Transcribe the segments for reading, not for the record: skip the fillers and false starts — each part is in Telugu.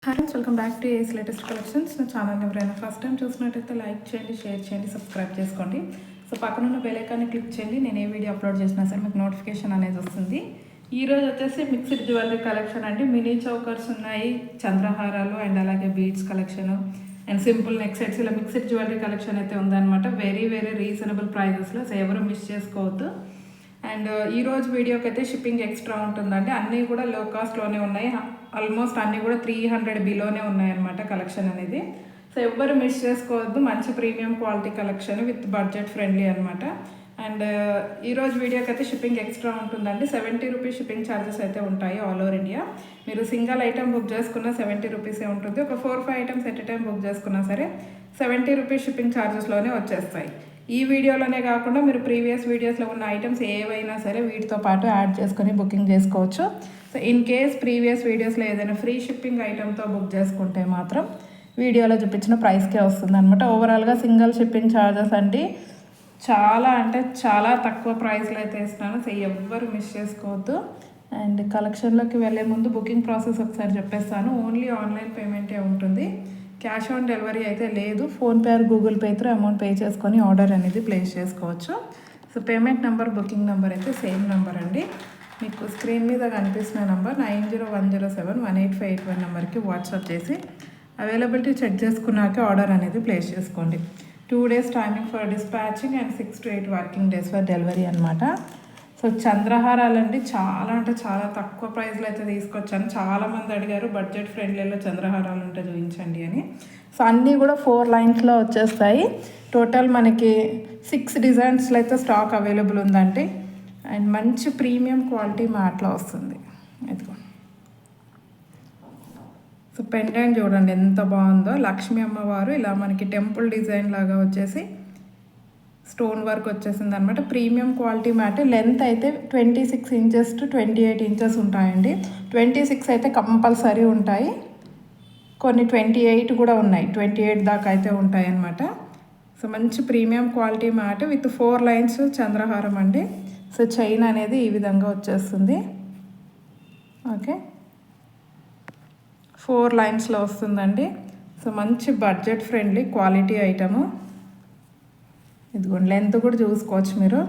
Hi friends, welcome back to ace latest collections. నా ఛానల్ని ఎవరైనా ఫస్ట్ టైం చూసినట్టయితే లైక్ చేయండి, షేర్ చేయండి, సబ్స్క్రైబ్ చేసుకోండి. సో పక్కన ఉన్న బెల్ ఐకాన్ని క్లిక్ చేయండి. నేను ఏ వీడియో అప్లోడ్ చేసినా సరే మీకు నోటిఫికేషన్ అనేది వస్తుంది. ఈరోజు వచ్చేసి మిక్స్డ్ జ్యువెలరీ కలెక్షన్ అండి. మినీ చౌకర్స్ ఉన్నాయి, చంద్రహారాలు అండ్ అలాగే beads collection and simple neck sets, ఇలా మిక్స్డ్ జ్యువెలరీ కలెక్షన్ అయితే ఉందన్నమాట. వెరీ వెరీ రీజనబుల్ ప్రైజెస్లో. సో ఎవరు మిస్ చేసుకోవద్దు. అండ్ ఈరోజు వీడియోకి అయితే షిప్పింగ్ ఎక్స్ట్రా ఉంటుందండి. అన్నీ కూడా లో కాస్ట్లోనే ఉన్నాయి. ఆల్మోస్ట్ అన్నీ కూడా 300 బిలోనే ఉన్నాయన్నమాట కలెక్షన్ అనేది. సో ఎవ్వరు మిస్ చేసుకోవద్దు. మంచి premium quality collection with budget friendly అనమాట. అండ్ ఈరోజు వీడియోకి అయితే షిప్పింగ్ ఎక్స్ట్రా ఉంటుందండి. 70 రూపీస్ షిప్పింగ్ ఛార్జెస్ అయితే ఉంటాయి ఆల్ ఓవర్ ఇండియా. మీరు సింగిల్ ఐటమ్ బుక్ చేసుకున్న 70 రూపీసే ఉంటుంది. ఒక 4-5 ఐటమ్స్ ఎట్ టైం బుక్ చేసుకున్నా సరే 70 రూపీస్ షిప్పింగ్ ఛార్జెస్లోనే వచ్చేస్తాయి. ఈ వీడియోలోనే కాకుండా మీరు ప్రీవియస్ వీడియోస్లో ఉన్న ఐటమ్స్ ఏవైనా సరే వీటితో పాటు యాడ్ చేసుకొని బుకింగ్ చేసుకోవచ్చు. సో ఇన్ కేస్ ప్రీవియస్ వీడియోస్లో ఏదైనా ఫ్రీ షిప్పింగ్ ఐటమ్తో బుక్ చేసుకుంటే మాత్రం వీడియోలో చూపించిన ప్రైస్కే వస్తుంది అనమాట. ఓవరాల్గా సింగిల్ షిప్పింగ్ ఛార్జెస్ అండి చాలా అంటే చాలా తక్కువ ప్రైస్లో అయితే ఇస్తున్నాను. సో ఎవ్వరు మిస్ చేసుకోవద్దు. అండ్ కలెక్షన్లోకి వెళ్ళే ముందు బుకింగ్ ప్రాసెస్ ఒకసారి చెప్పేస్తాను. ఓన్లీ ఆన్లైన్ పేమెంటే ఉంటుంది. క్యాష్ ఆన్ డెలివరీ అయితే లేదు. PhonePe are Google pay through amount pay చేసుకొని ఆర్డర్ అనేది ప్లేస్ చేసుకోవచ్చు. So payment number, booking number అయితే సేమ్ నెంబర్ అండి. మీకు స్క్రీన్ మీద కనిపిస్తున్న నెంబర్ 9010718581 నెంబర్కి వాట్సాప్ చేసి అవైలబిలిటీ చెక్ చేసుకున్నాక ఆర్డర్ అనేది ప్లేస్ చేసుకోండి. 2 days timing for dispatching and 6 to 8 working days for delivery అనమాట. సో చంద్రహారాలండి చాలా అంటే చాలా తక్కువ ప్రైస్లో అయితే తీసుకొచ్చాను. చాలామంది అడిగారు బడ్జెట్ ఫ్రెండ్లీలో చంద్రహారాలు ఉంటే చూపించండి అని. సో అన్నీ కూడా 4 లైన్స్లో వచ్చేస్తాయి. టోటల్ మనకి 6 డిజైన్స్లో అయితే స్టాక్ అవైలబుల్ ఉందండి. అండ్ మంచి ప్రీమియం క్వాలిటీ మ్యాట్లో వస్తుంది. ఇదిగో సో పెండెంట్ చూడండి ఎంత బాగుందో. లక్ష్మీ అమ్మవారు ఇలా మనకి టెంపుల్ డిజైన్ లాగా వచ్చేసి స్టోన్ వర్క్ వచ్చేసింది అనమాట. Premium quality mat. లెంత్ అయితే 26 inches to 28 inches ఉంటాయండి. 26 అయితే కంపల్సరీ ఉంటాయి. కొన్ని 28 కూడా ఉన్నాయి. 28 దాకా అయితే ఉంటాయి అన్నమాట. సో మంచి premium quality matte with 4 lines చంద్రహారం అండి. సో చైన్ అనేది ఈ విధంగా వచ్చేస్తుంది. ఓకే, 4 లైన్స్లో వస్తుందండి. సో మంచి బడ్జెట్ ఫ్రెండ్లీ క్వాలిటీ ఐటము. ఇదిగోండి లెంత్ కూడా చూసుకోవచ్చు మీరు.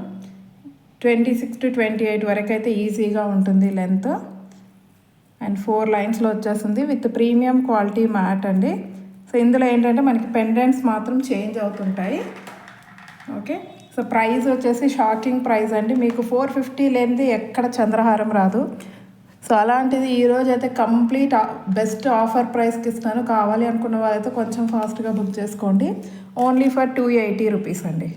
26 to 28 వరకు అయితే ఈజీగా ఉంటుంది లెంత్. అండ్ 4 లైన్స్లో వచ్చేస్తుంది విత్ ప్రీమియం క్వాలిటీ మ్యాట్ అండి. సో ఇందులో ఏంటంటే మనకి పెండెంట్స్ మాత్రం చేంజ్ అవుతుంటాయి. ఓకే, సో ప్రైస్ వచ్చేసి షాకింగ్ ప్రైస్ అండి. మీకు 450 లేనిది ఎక్కడ చంద్రహారం రాదు. సో అలాంటిది ఈరోజు అయితే కంప్లీట్ బెస్ట్ ఆఫర్ ప్రైస్కి ఇస్తాను. కావాలి అనుకున్న వాళ్ళైతే కొంచెం ఫాస్ట్గా బుక్ చేసుకోండి. ఓన్లీ ఫర్ 280 రూపీస్ అండి.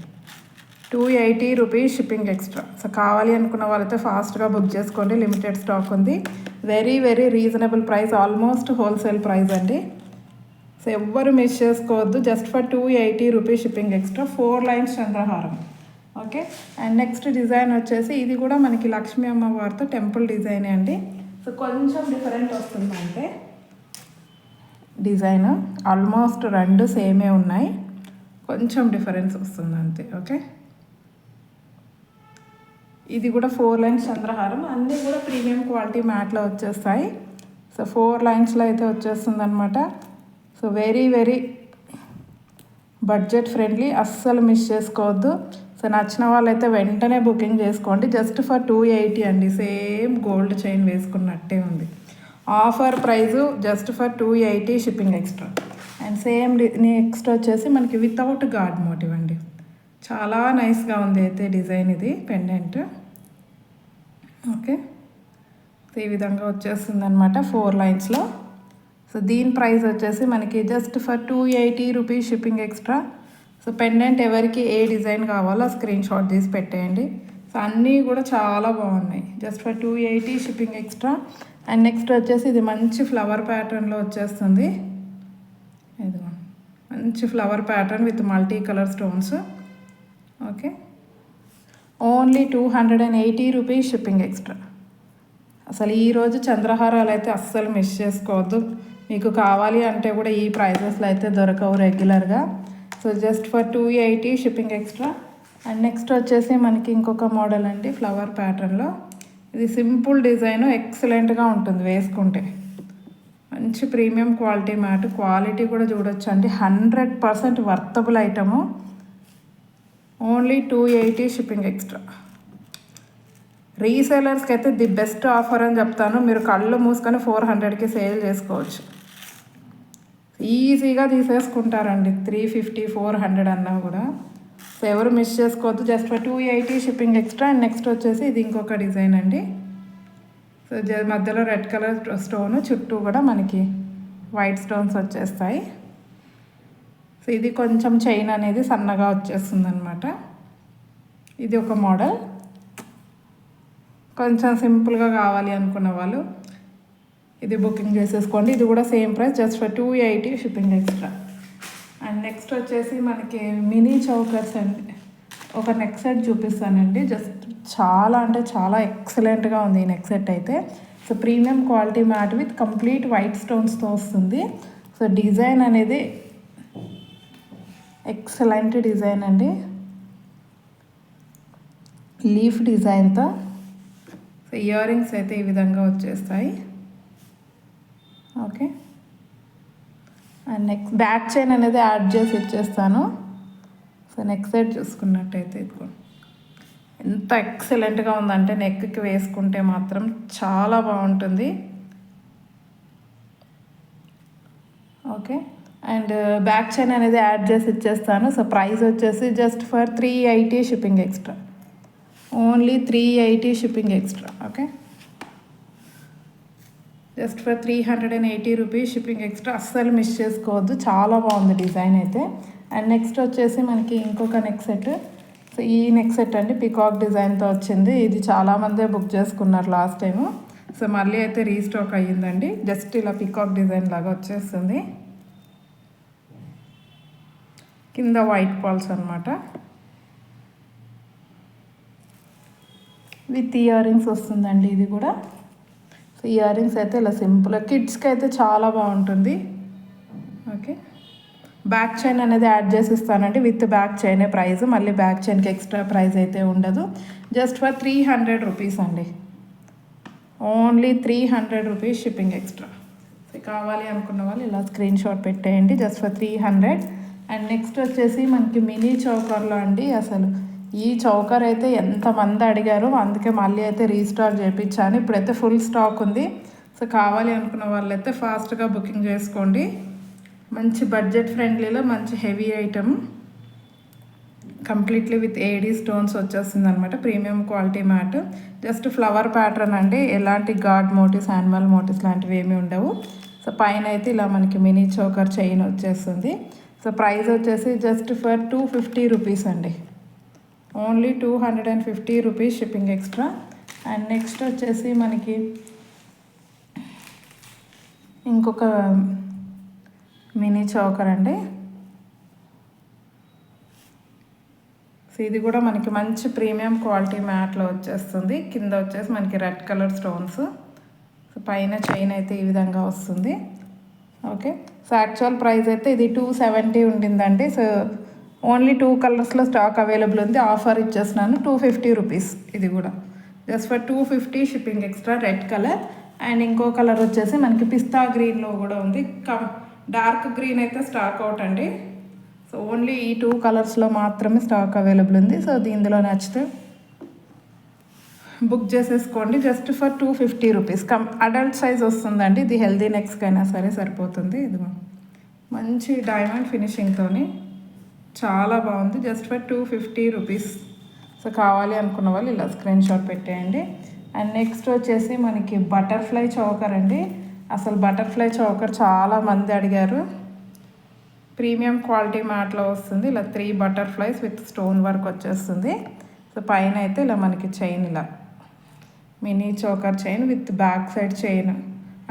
280 రూపీస్ షిప్పింగ్ ఎక్స్ట్రా. సో కావాలి అనుకున్న వాళ్ళైతే ఫాస్ట్గా బుక్ చేసుకోండి. లిమిటెడ్ స్టాక్ ఉంది. Very very reasonable price, almost wholesale price అండి. సో ఎవ్వరు మిస్ చేసుకోవద్దు. Just for 280 rupees shipping extra. 4 lines చంద్రహారం. ఓకే, అండ్ నెక్స్ట్ డిజైన్ వచ్చేసి ఇది కూడా మనకి లక్ష్మీ అమ్మవారితో టెంపుల్ డిజైనే అండి. సో కొంచెం డిఫరెంట్ వస్తుంది అంటే డిజైన్. ఆల్మోస్ట్ 2 సేమే ఉన్నాయి, కొంచెం డిఫరెన్స్ వస్తుంది అంతే. ఓకే, ఇది కూడా 4 lines చంద్రహారం. అన్నీ కూడా ప్రీమియం క్వాలిటీ మ్యాట్లో వచ్చేస్తాయి. సో 4 లైన్స్లో అయితే వచ్చేస్తుంది అనమాట. So very very budget friendly, అస్సలు మిస్ చేసుకోవద్దు. సో నచ్చిన వాళ్ళైతే వెంటనే బుకింగ్ చేసుకోండి. జస్ట్ ఫర్ 280 అండి. సేమ్ గోల్డ్ చైన్ వేసుకున్నట్టే ఉంది. Offer price just for 280 shipping extra. And same next వచ్చేసి మనకి వితౌట్ గాడ్ మోటివ్ అండి. చాలా నైస్గా ఉంది అయితే డిజైన్. ఇది పెండెంట్. ఓకే, సో ఈ విధంగా వచ్చేస్తుంది అనమాట 4 లైన్స్లో. సో దీని ప్రైస్ వచ్చేసి మనకి just for 280 rupees shipping extra. So pendant ఎవరికి ఏ డిజైన్ కావాలో స్క్రీన్ షాట్ తీసి పెట్టేయండి. సో అన్నీ కూడా చాలా బాగున్నాయి. Just for 280 shipping extra. And next వచ్చేసి ఇది మంచి ఫ్లవర్ ప్యాటర్న్లో వచ్చేస్తుంది. ఇది మంచి flower pattern with multi colour stones. Okay, only 280 rupees shipping extra. అసలు ఈరోజు చంద్రహారాలు అయితే అస్సలు మిస్ చేసుకోవద్దు. మీకు కావాలి అంటే కూడా ఈ ప్రైజెస్లో అయితే దొరకవు రెగ్యులర్గా. So just for 280 shipping extra. And next వచ్చేసి మనకి ఇంకొక మోడల్ అండి ఫ్లవర్ ప్యాటర్న్లో. ఇది సింపుల్ డిజైన్, ఎక్సలెంట్గా ఉంటుంది వేసుకుంటే. మంచి ప్రీమియం క్వాలిటీ మ్యాట్. క్వాలిటీ కూడా చూడొచ్చు అండి, 100% worthable item. Only 280 shipping extra. రీసేలర్స్కి అయితే ది బెస్ట్ ఆఫర్ అని చెప్తాను. మీరు కళ్ళు మూసుకొని 400కి సేల్ చేసుకోవచ్చు. ఈజీగా తీసేసుకుంటారండి 350 400 అన్నా కూడా. సో ఎవరు మిస్ చేసుకోవద్దు. Just 280 shipping extra. And next వచ్చేసి ఇది ఇంకొక డిజైన్ అండి. సో మధ్యలో రెడ్ కలర్ స్టోను, చుట్టూ కూడా మనకి వైట్ స్టోన్స్ వచ్చేస్తాయి. సో ఇది కొంచెం చైన్ అనేది సన్నగా వచ్చేస్తుంది అనమాట. ఇది ఒక మోడల్. కొంచెం సింపుల్గా కావాలి అనుకున్న వాళ్ళు ఇది బుకింగ్ చేసేసుకోండి. ఇది కూడా same price, just 280 shipping extra. And next వచ్చేసి మనకి మినీ చౌకర్స్ అండి. ఒక నెక్ సెట్ చూపిస్తానండి. జస్ట్ చాలా అంటే చాలా ఎక్సలెంట్గా ఉంది ఈ నెక్ సెట్ అయితే. So premium quality matte with complete white స్టోన్స్తో వస్తుంది. సో డిజైన్ అనేది ఎక్సలెంట్ డిజైన్ అండి, లీఫ్ డిజైన్తో. సో ఇయర్ రింగ్స్ అయితే ఈ విధంగా వచ్చేస్తాయి. Okay, and next back chain అనేది యాడ్ చేసి ఇచ్చేస్తాను. సో నెక్ సెట్ చూసుకున్నట్టయితే ఇదిగో ఎంత ఎక్సలెంట్గా ఉందంటే నెక్కి వేసుకుంటే మాత్రం చాలా బాగుంటుంది. ఓకే, అండ్ బ్యాక్ చైన్ అనేది యాడ్ చేసి ఇచ్చేస్తాను. సో ప్రైస్ వచ్చేసి just 380 shipping extra. Only 380 shipping extra. Okay, just 380 rupees shipping extra. అస్సలు మిస్ చేసుకోవద్దు, చాలా బాగుంది డిజైన్ అయితే. అండ్ నెక్స్ట్ వచ్చేసి మనకి ఇంకొక నెక్ సెట్. సో ఈ నెక్ సెట్ అండి పికాక్ డిజైన్తో వచ్చింది. ఇది చాలామందే బుక్ చేసుకున్నారు లాస్ట్ టైము. సో మళ్ళీ అయితే రీస్టాక్ అయ్యిందండి. జస్ట్ ఇలా పికాక్ డిజైన్ లాగా వచ్చేస్తుంది, కింద వైట్ పాల్స్ అనమాట. విత్ ఇయర్ రింగ్స్ వస్తుందండి ఇది కూడా. సో ఇయర్ రింగ్స్ అయితే ఇలా సింపుల్, కిడ్స్కి అయితే చాలా బాగుంటుంది. ఓకే, బ్యాక్ చైన్ అనేది యాడ్ చేసి ఇస్తానండి. విత్ బ్యాక్ చైనే ప్రైస్, మళ్ళీ బ్యాక్ చైన్కి ఎక్స్ట్రా ప్రైస్ అయితే ఉండదు. జస్ట్ 300 రూపీస్ అండి. Only 300 rupees shipping extra. So కావాలి అనుకున్న వాళ్ళు ఇలా స్క్రీన్ షాట్ పెట్టేయండి, జస్ట్ 300. అండ్ నెక్స్ట్ వచ్చేసి మనకి మినీ చౌకర్లో అండి. అసలు ఈ చౌకర్ అయితే ఎంతమంది అడిగారు, అందుకే మళ్ళీ అయితే రీస్టాక్ చేయించాను. ఇప్పుడైతే ఫుల్ స్టాక్ ఉంది. సో కావాలి అనుకున్న వాళ్ళైతే ఫాస్ట్గా బుకింగ్ చేసుకోండి. మంచి బడ్జెట్ ఫ్రెండ్లీలో మంచి heavy item, completely with AD stones వచ్చేస్తుంది అనమాట. Premium quality mat. Just flower pattern అండి, ఎలాంటి గాడ్ మోటివ్స్ యానిమల్ మోటివ్స్ లాంటివి ఏమీ ఉండవు. సో పైన అయితే ఇలా మనకి మినీ చోకర్ చైన్ వచ్చేస్తుంది. సో ప్రైస్ వచ్చేసి జస్ట్ 250 రూపీస్ అండి. Only 250 rupees shipping extra. And next వచ్చేసి మనకి ఇంకొక మినీ చౌకర్ అండి. సో ఇది కూడా మనకి మంచి ప్రీమియం క్వాలిటీ మ్యాట్లో వచ్చేస్తుంది. కింద వచ్చేసి మనకి రెడ్ కలర్ స్టోన్స్. సో పైన చైన్ అయితే ఈ విధంగా వస్తుంది. ఓకే, సో యాక్చువల్ ప్రైస్ అయితే ఇది 270 ఉండిందండి. సో ఓన్లీ 2 కలర్స్లో స్టాక్ అవైలబుల్ ఉంది. ఆఫర్ ఇచ్చేస్తున్నాను 250 రూపీస్. ఇది కూడా just 250 shipping extra. Red colour. And ఇంకో కలర్ వచ్చేసి మనకి పిస్తా గ్రీన్లో కూడా ఉంది. డార్క్ గ్రీన్ అయితే స్టాక్ అవుట్ అండి. సో ఓన్లీ ఈ 2 కలర్స్లో మాత్రమే స్టాక్ అవైలబుల్ ఉంది. సో ఇందులో నచ్చితే బుక్ చేసేసుకోండి. Just 250 rupees. అడల్ట్ సైజ్ వస్తుందండి. ఇది హెల్దీ నెక్స్కైనా సరే సరిపోతుంది. ఇది మంచి డైమండ్ ఫినిషింగ్తో చాలా బాగుంది. Just 250 rupees. సో కావాలి అనుకున్న వాళ్ళు ఇలా స్క్రీన్ షాట్ పెట్టేయండి. అండ్ నెక్స్ట్ వచ్చేసి మనకి బటర్ఫ్లై చౌకర్ అండి. అసలు బటర్ఫ్లై చౌకర్ చాలా మంది అడిగారు. ప్రీమియం క్వాలిటీ మ్యాట్లో వస్తుంది. ఇలా 3 బటర్ఫ్లైస్ విత్ స్టోన్ వర్క్ వచ్చేస్తుంది. సో పైన అయితే ఇలా మనకి చైన్, ఇలా mini choker chain with back side chain,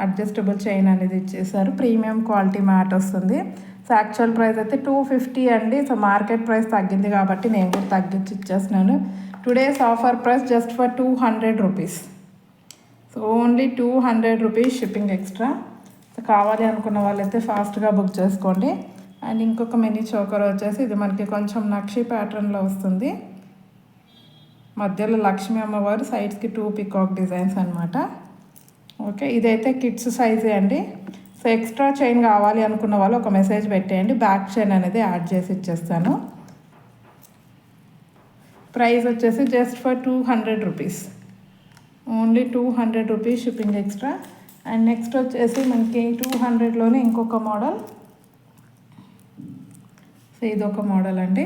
adjustable chain అనేది ఇచ్చేసారు. ప్రీమియం క్వాలిటీ మ్యాట్ వస్తుంది. సో యాక్చువల్ ప్రైస్ అయితే 250 అండి. సో మార్కెట్ ప్రైస్ తగ్గింది కాబట్టి నేను కూడా తగ్గించి ఇచ్చేస్తున్నాను. Today's offer price just 200 rupees. So only 200 rupees shipping extra. So కావాలి అనుకున్న వాళ్ళైతే ఫాస్ట్గా బుక్ చేసుకోండి. అండ్ ఇంకొక మినీ చోకర్ వచ్చేసి ఇది మనకి కొంచెం నక్షి ప్యాటర్న్లో వస్తుంది. మధ్యలో లక్ష్మీ అమ్మవారు, సైడ్స్కి 2 పికాక్ డిజైన్స్ అనమాట. ఓకే, ఇదైతే కిడ్స్ సైజే అండి. సో ఎక్స్ట్రా చైన్ కావాలి అనుకున్న వాళ్ళు ఒక మెసేజ్ పెట్టేయండి, బ్యాక్ చైన్ అనేది యాడ్ చేసి ఇచ్చేస్తాను. ప్రైస్ వచ్చేసి just for 200 rupees, only 200 rupees shipping extra. And next వచ్చేసి మనకి 200లోనే ఇంకొక మోడల్. సో ఇదొక మోడల్ అండి.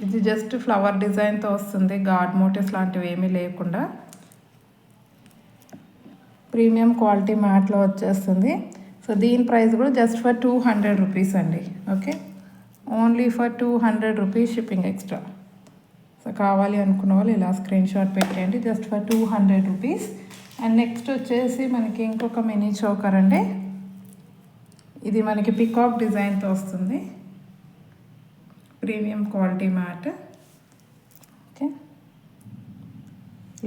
ఇది జస్ట్ ఫ్లవర్ డిజైన్తో వస్తుంది, గాడ్ మోటివ్స్ లాంటివి ఏమీ లేకుండా ప్రీమియం క్వాలిటీ మ్యాట్లో వచ్చేస్తుంది. సో దీని ప్రైస్ కూడా జస్ట్ ఫర్ 200 రూపీస్ అండి. Okay, only for 200 rupees shipping extra. So కావాలి అనుకున్న వాళ్ళు ఇలా స్క్రీన్ షాట్ పెట్టేయండి, just for 200 rupees. And next వచ్చేసి మనకి ఇంకొక మినీ చోకర్ అండి. ఇది మనకి పికాక్ డిజైన్తో వస్తుంది, premium quality mat. Okay,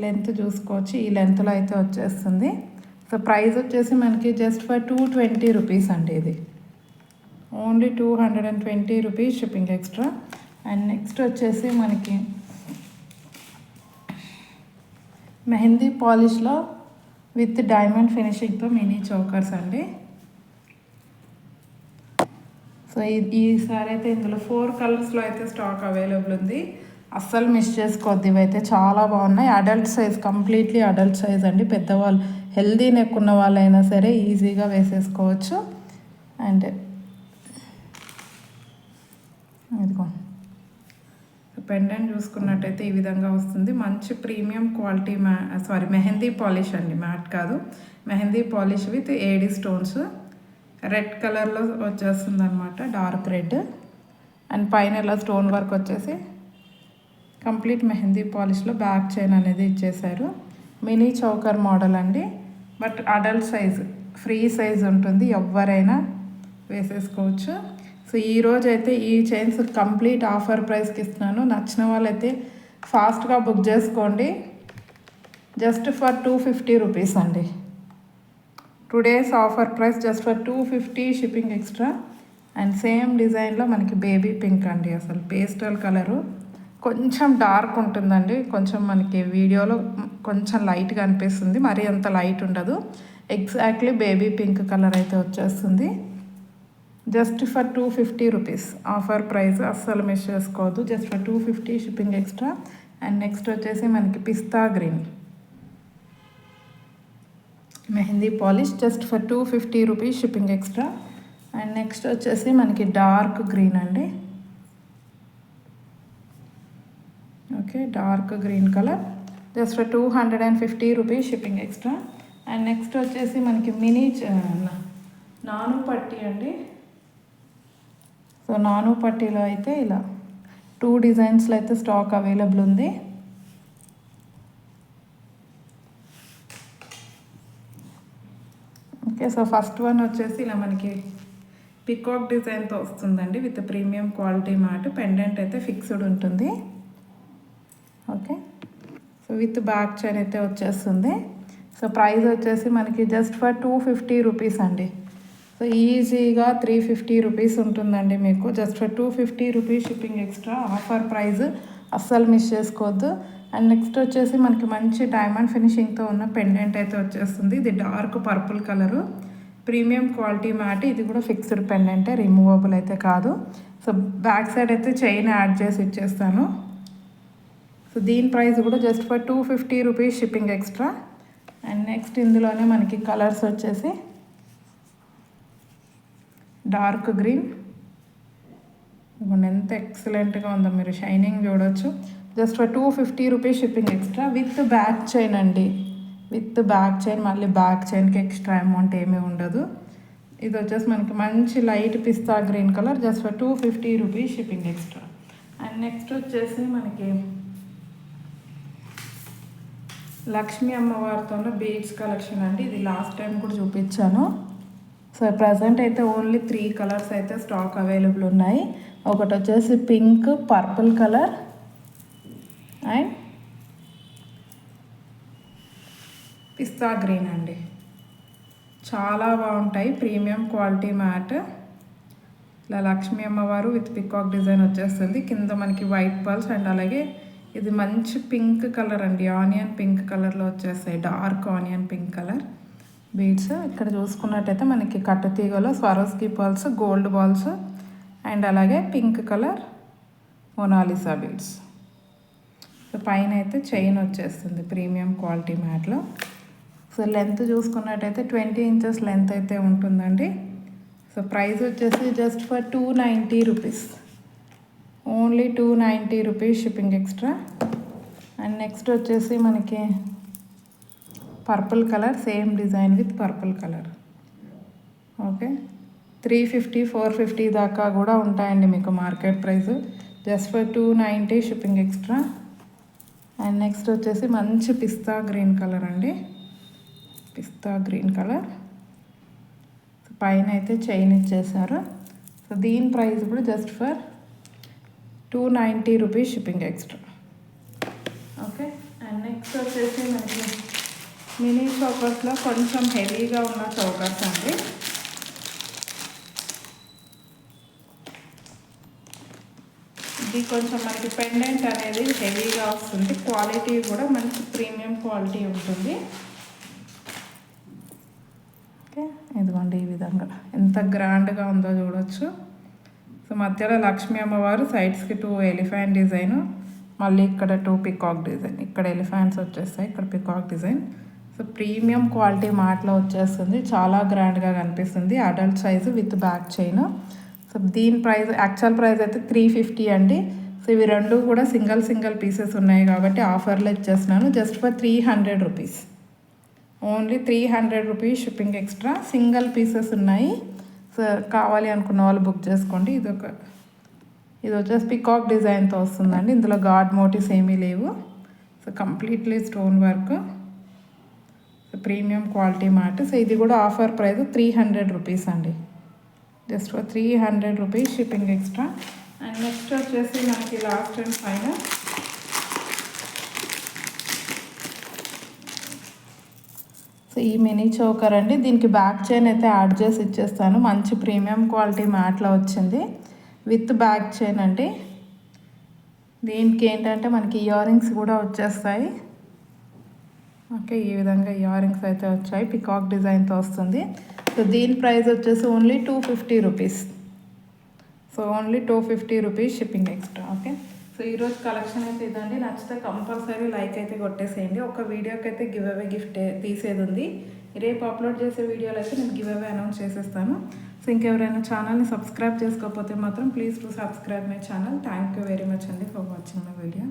length చూసుకోవచ్చు, ఈ లెంత్లో అయితే వచ్చేస్తుంది. సో ప్రైస్ వచ్చేసి మనకి జస్ట్ ఫర్ 220 రూపీస్ అండి. ఇది only 220 rupees shipping extra. And next వచ్చేసి మనకి మెహందీ పాలిష్లో విత్ డైమండ్ ఫినిషింగ్తో మినీ చోకర్స్ అండి. సో ఈసారి అయితే ఇందులో 4 కలర్స్లో అయితే స్టాక్ అవైలబుల్ ఉంది, అస్సలు మిస్ చేసుకోవద్దు. ఇవైతే చాలా బాగున్నాయి. Adult size, completely adult size అండి. పెద్దవాళ్ళు, హెల్దీ నెక్ ఉన్న వాళ్ళైనా సరే ఈజీగా వేసేసుకోవచ్చు. అండ్ ఇదిగో పెండెంట్ చూసుకున్నట్టయితే ఈ విధంగా వస్తుంది. మంచి ప్రీమియం క్వాలిటీ మెహందీ పాలిష్ అండి, మ్యాట్ కాదు, mehndi polish with AD stones. Red కలర్లో వచ్చేస్తుంది అనమాట, డార్క్ రెడ్. అండ్ పైన ఇలా స్టోన్ వర్క్ వచ్చేసి కంప్లీట్ మెహందీ పాలిష్లో బ్యాక్ చైన్ అనేది ఇచ్చేసారు. మినీ చౌకర్ మోడల్ అండి, but adult size, free size ఉంటుంది, ఎవరైనా వేసేసుకోవచ్చు. సో ఈరోజు అయితే ఈ చైన్స్ కంప్లీట్ ఆఫర్ ప్రైస్కి ఇస్తున్నాను. నచ్చిన వాళ్ళైతే ఫాస్ట్గా బుక్ చేసుకోండి, జస్ట్ ఫర్ 250 రూపీస్ అండి. Today's offer price just for 250 shipping extra. And same డిజైన్లో మనకి బేబీ పింక్ అండి, అసలు పేస్టల్ కలరు, కొంచెం డార్క్ ఉంటుందండి, కొంచెం మనకి వీడియోలో కొంచెం లైట్గా అనిపిస్తుంది, మరీ అంత లైట్ ఉండదు. ఎగ్జాక్ట్లీ బేబీ పింక్ కలర్ అయితే వచ్చేస్తుంది, just for 250 rupees offer price, అస్సలు మిస్ చేసుకోవద్దు. Just for 250 shipping extra. And next వచ్చేసి మనకి pista green mehndi polish, just for 250 rupees shipping extra. And next వచ్చేసి మనకి డార్క్ గ్రీన్ అండి. Okay, dark green colour, just for 250 rupees shipping extra. And next వచ్చేసి మనకి మినీ నాను పట్టి అండి. సో నాను పట్టీలో అయితే ఇలా 2 డిజైన్స్లో అయితే స్టాక్ అవైలబుల్ ఉంది. ఓకే, సో ఫస్ట్ వన్ వచ్చేసి ఇలా మనకి పికాక్ డిజైన్తో వస్తుందండి, with premium quality mat. Pendant అయితే ఫిక్స్డ్ ఉంటుంది. Okay, so with back chain అయితే వచ్చేస్తుంది. సో ప్రైస్ వచ్చేసి మనకి జస్ట్ ఫర్ 250 రూపీస్ అండి. సో ఈజీగా 350 రూపీస్ ఉంటుందండి మీకు, just for 250 rupees shipping extra. Offer price, అస్సలు మిస్ చేసుకోవద్దు. అండ్ నెక్స్ట్ వచ్చేసి మనకి మంచి డైమండ్ ఫినిషింగ్తో ఉన్న పెండెంట్ అయితే వచ్చేస్తుంది. ఇది dark purple colour, premium quality mat. ఇది కూడా ఫిక్స్డ్ పెండెంటే, రిమూవబుల్ అయితే కాదు. సో బ్యాక్ సైడ్ అయితే చైన్ యాడ్ చేసి ఇచ్చేస్తాను. సో దీని ప్రైస్ కూడా just for 250 rupees shipping extra. And next ఇందులోనే మనకి కలర్స్ వచ్చేసి డార్క్ గ్రీన్, ఎంత ఎక్సలెంట్గా ఉందో, మీరు షైనింగ్ చూడవచ్చు. Just for 250 rupees shipping extra with back chain అండి, విత్ బ్యాక్ చైన్. మళ్ళీ బ్యాక్ చైన్కి ఎక్స్ట్రా అమౌంట్ ఏమీ ఉండదు. ఇది వచ్చేసి మనకి మంచి light pista green colour, just for 250 rupees shipping extra. And next వచ్చేసి మనకి లక్ష్మీ అమ్మవారితో బీడ్స్ కలెక్షన్ అండి. ఇది లాస్ట్ టైం కూడా చూపించాను. సో ప్రజెంట్ అయితే ఓన్లీ 3 కలర్స్ అయితే స్టాక్ అవైలబుల్ ఉన్నాయి. ఒకటి వచ్చేసి pink, purple colour and pista green అండి. చాలా బాగుంటాయి, ప్రీమియం క్వాలిటీ మ్యాట్. ఇలా లక్ష్మీ అమ్మవారు విత్ పికాక్ డిజైన్ వచ్చేస్తుంది. కింద మనకి వైట్ పర్ల్స్ అండ్ అలాగే ఇది మంచి పింక్ కలర్ అండి, ఆనియన్ పింక్ కలర్లో వచ్చేస్తాయి, dark onion pink colour beads. ఇక్కడ చూసుకున్నట్టయితే మనకి కట్టుతీగలో Swarovski balls, gold balls and అలాగే pink colour Mona Lisa beads. So పైన అయితే చైన్ వచ్చేస్తుంది ప్రీమియం క్వాలిటీ మ్యాట్లో. సో లెంత్ చూసుకున్నట్టయితే 20 ఇంచెస్ లెంత్ అయితే ఉంటుందండి. సో ప్రైస్ వచ్చేసి just for 290 rupees, only 290 rupees shipping extra. And next వచ్చేసి మనకి purple colour, same design with purple colour. Okay, 350 450 దాకా కూడా ఉంటాయండి మీకు market price. Just for 290 shipping extra. And next వచ్చేసి మంచి పిస్తా గ్రీన్ కలర్ అండి, పిస్తా గ్రీన్ కలర్. పైన అయితే చైన్ ఇచ్చేసారు. సో దీని ప్రైస్ కూడా just for 290 rupees shipping extra. Okay, and next వచ్చేసి మనకి మినీ చౌకర్స్లో కొంచెం హెవీగా ఉన్న చౌకర్స్ అండి. ఇది కొంచెం మనకి పెండెంట్ అనేది హెవీగా వస్తుంది, క్వాలిటీ కూడా మంచి ప్రీమియం క్వాలిటీ ఉంటుంది. ఓకే, ఇదిగోండి ఈ విధంగా ఎంత గ్రాండ్గా ఉందో చూడొచ్చు. సో మధ్యలో లక్ష్మీ అమ్మవారు, సైడ్స్కి 2 ఎలిఫెంట్ డిజైన్, మళ్ళీ ఇక్కడ 2 పికాక్ డిజైన్, ఇక్కడ ఎలిఫెంట్స్ వచ్చేస్తాయి, ఇక్కడ peacock design. So premium quality మాటలో వచ్చేస్తుంది, చాలా గ్రాండ్గా కనిపిస్తుంది. Adult size with back chain. So దీని ప్రైస్ యాక్చువల్ ప్రైస్ అయితే 350 అండి. సో ఇవి రెండు కూడా సింగిల్ పీసెస్ ఉన్నాయి కాబట్టి ఆఫర్లో ఇచ్చేస్తున్నాను just for 300 rupees, only 300 rupees shipping extra. Single pieces ఉన్నాయి. సో కావాలి అనుకున్న వాళ్ళు బుక్ చేసుకోండి. ఇది వచ్చేసి పికాక్ డిజైన్తో వస్తుందండి, ఇందులో గాడ్ మోటివ్స్ ఏమీ లేవు. So completely stone work, so premium quality మాట. సో ఇది కూడా ఆఫర్ ప్రైస్ 300 రూపీస్ అండి, just for 300 rupees shipping extra. And next వచ్చేసి మనకి లాస్ట్ అండ్ ఫైనల్ సో ఈ మినీ చోకర్ అండి. దీనికి బ్యాక్ చైన్ అయితే యాడ్ చేసి ఇచ్చేస్తాను, మంచి ప్రీమియం క్వాలిటీ మ్యాట్లో వచ్చింది విత్ బ్యాక్ చైన్ అండి. దీనికి ఏంటంటే మనకి ఇయర్ రింగ్స్ కూడా వచ్చేస్తాయి. ఓకే, ఈ విధంగా ఇయర్ రింగ్స్ అయితే వచ్చాయి, పికాక్ డిజైన్తో వస్తుంది. సో దీని ప్రైస్ వచ్చేసి only 250 rupees, so only 250 rupees shipping extra. Okay, so ఈరోజు కలెక్షన్ అయితే ఇదండి. నచ్చితే కంపల్సరీ లైక్ అయితే కొట్టేసేయండి. ఒక వీడియోకి అయితే గివ్ అవే గిఫ్ట్ తీసేది ఉంది. రేపు అప్లోడ్ చేసే వీడియోలో అయితే నేను గివ్ అవే అనౌన్స్ చేసేస్తాను. సో ఇంకెవరైనా ఛానల్ని సబ్స్క్రైబ్ చేసుకోకపోతే మాత్రం please to subscribe my channel. Thank you very much అండి ఫర్ వాచింగ్ మై వీడియో.